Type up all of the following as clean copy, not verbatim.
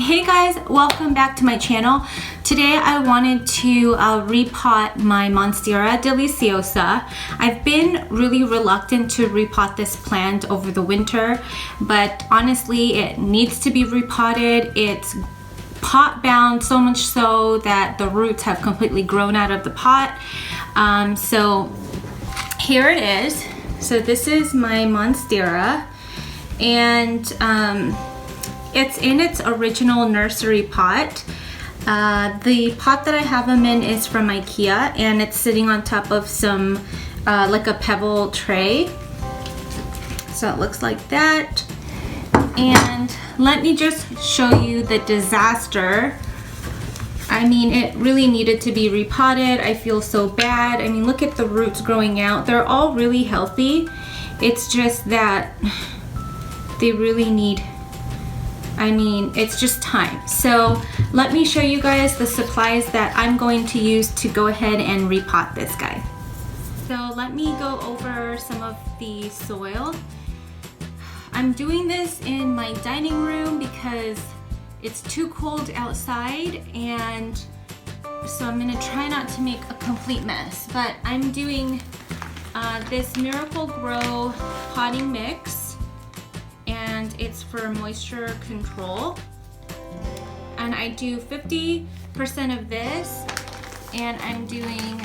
Hey guys, welcome back to my channel. Today I wanted to repot my Monstera Deliciosa. I've been really reluctant to repot this plant over the winter, but honestly it needs to be repotted. It's pot bound, so much so that the roots have completely grown out of the pot. So here it is. So this is my Monstera, and it's in its original nursery pot. The pot that I have them in is from IKEA, and it's sitting on top of some like a pebble tray. So it looks like that. And let me just show you the disaster. I mean, it really needed to be repotted. I feel so bad. I mean, look at the roots growing out. They're all really healthy. It's just that they really need, I mean, it's just time. So let me show you guys the supplies that I'm going to use to go ahead and repot this guy. So let me go over some of the soil. I'm doing this in my dining room because it's too cold outside, and so I'm gonna try not to make a complete mess. But I'm doing this Miracle-Gro potting mix, and it's for moisture control. And I do 50% of this, and I'm doing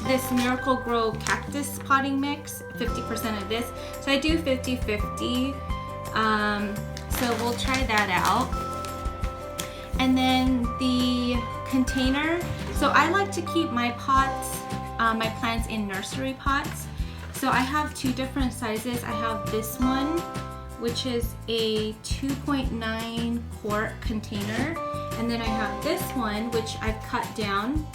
this Miracle-Gro Cactus potting mix, 50% of this. So I do 50-50. So we'll try that out. And then the container. So I like to keep my pots, my plants in nursery pots. So I have two different sizes. I have this one, which is a 2.9 quart container. And then I have this one, which I've cut down.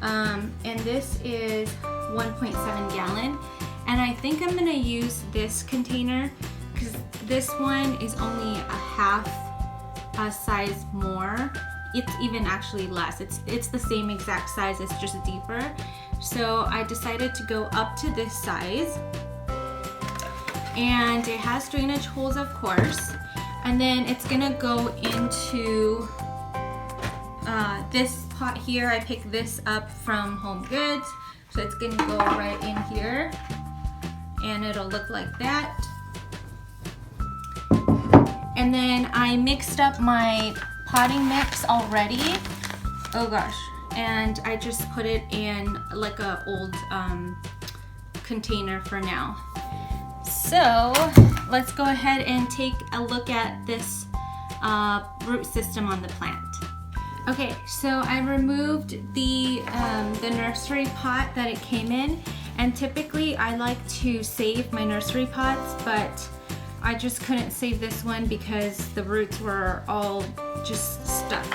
And this is 1.7 gallon. And I think I'm gonna use this container because this one is only a half size more. It's even actually less. It's the same exact size, it's just deeper. So I decided to go up to this size. And it has drainage holes, of course. And then it's gonna go into this pot here. I picked this up from Home Goods. So it's gonna go right in here. And it'll look like that. And then I mixed up my potting mix already. Oh gosh. And I just put it in like a old container for now. So let's go ahead and take a look at this root system on the plant. Okay, so I removed the nursery pot that it came in, and typically I like to save my nursery pots, but I just couldn't save this one because the roots were all just stuck.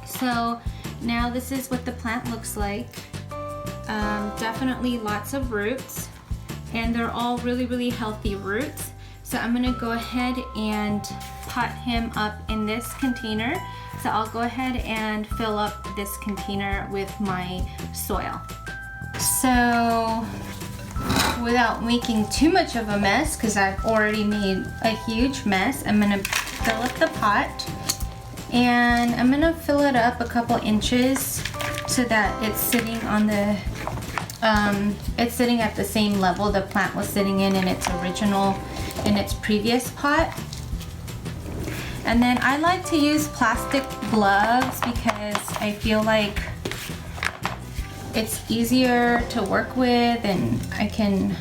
So now this is what the plant looks like. Definitely lots of roots, and they're all really healthy roots. So I'm gonna go ahead and pot him up in this container. So I'll go ahead and fill up this container with my soil. So without making too much of a mess, because I've already made a huge mess, I'm gonna fill up the pot, and I'm gonna fill it up a couple inches so that it's sitting on the it's sitting at the same level the plant was sitting in its previous pot. And then I like to use plastic gloves because I feel like it's easier to work with, and I can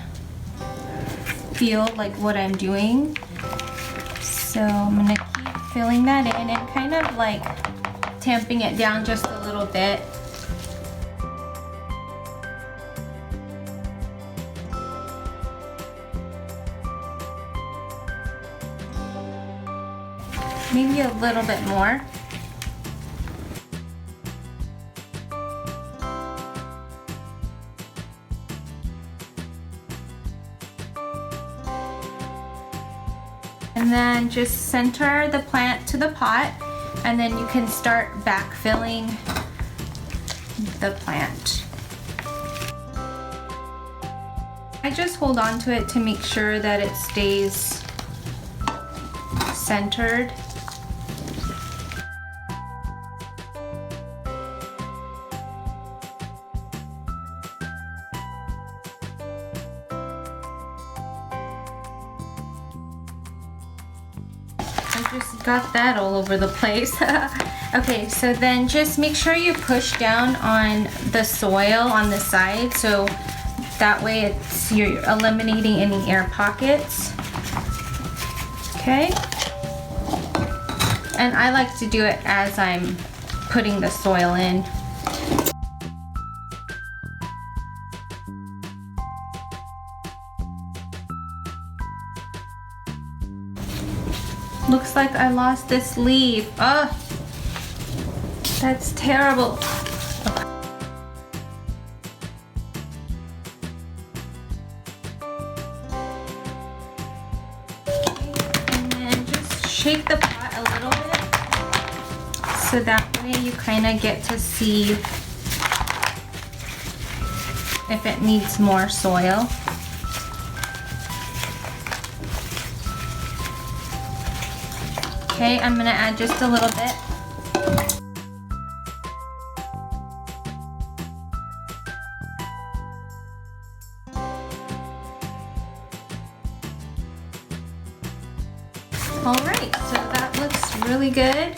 feel like what I'm doing. So I'm gonna keep filling that in and kind of like tamping it down just a little bit. Maybe a little bit more. And then just center the plant to the pot, and then you can start backfilling the plant. I just hold on to it to make sure that it stays centered. I just got that all over the place. Okay, so then just make sure you push down on the soil on the side, so that way you're eliminating any air pockets. Okay. And I like to do it as I'm putting the soil in. Looks like I lost this leaf. Oh, that's terrible. Okay. And then just shake the pot a little bit, so that way you kind of get to see if it needs more soil. Okay, I'm gonna add just a little bit. All right, so that looks really good.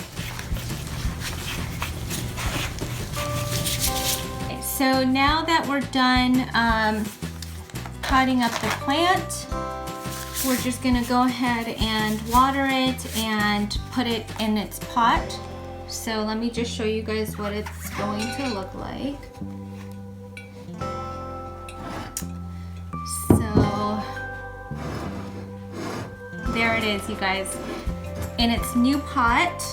Okay, so now that we're done potting up the plant, we're just gonna go ahead and water it and put it in its pot. So let me just show you guys what it's going to look like. So there it is, you guys, in its new pot,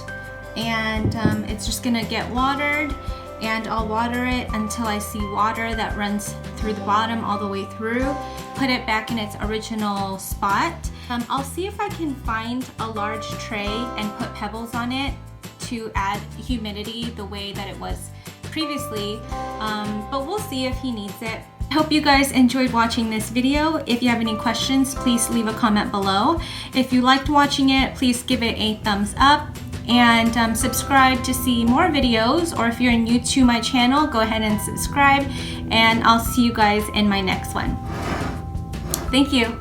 and it's just gonna get watered, and I'll water it until I see water that runs through the bottom all the way through. Put it back in its original spot. I'll see if I can find a large tray and put pebbles on it to add humidity the way that it was previously, but we'll see if he needs it. I hope you guys enjoyed watching this video. If you have any questions, please leave a comment below. If you liked watching it, please give it a thumbs up, and subscribe to see more videos, or if you're new to my channel, go ahead and subscribe, and I'll see you guys in my next one. Thank you.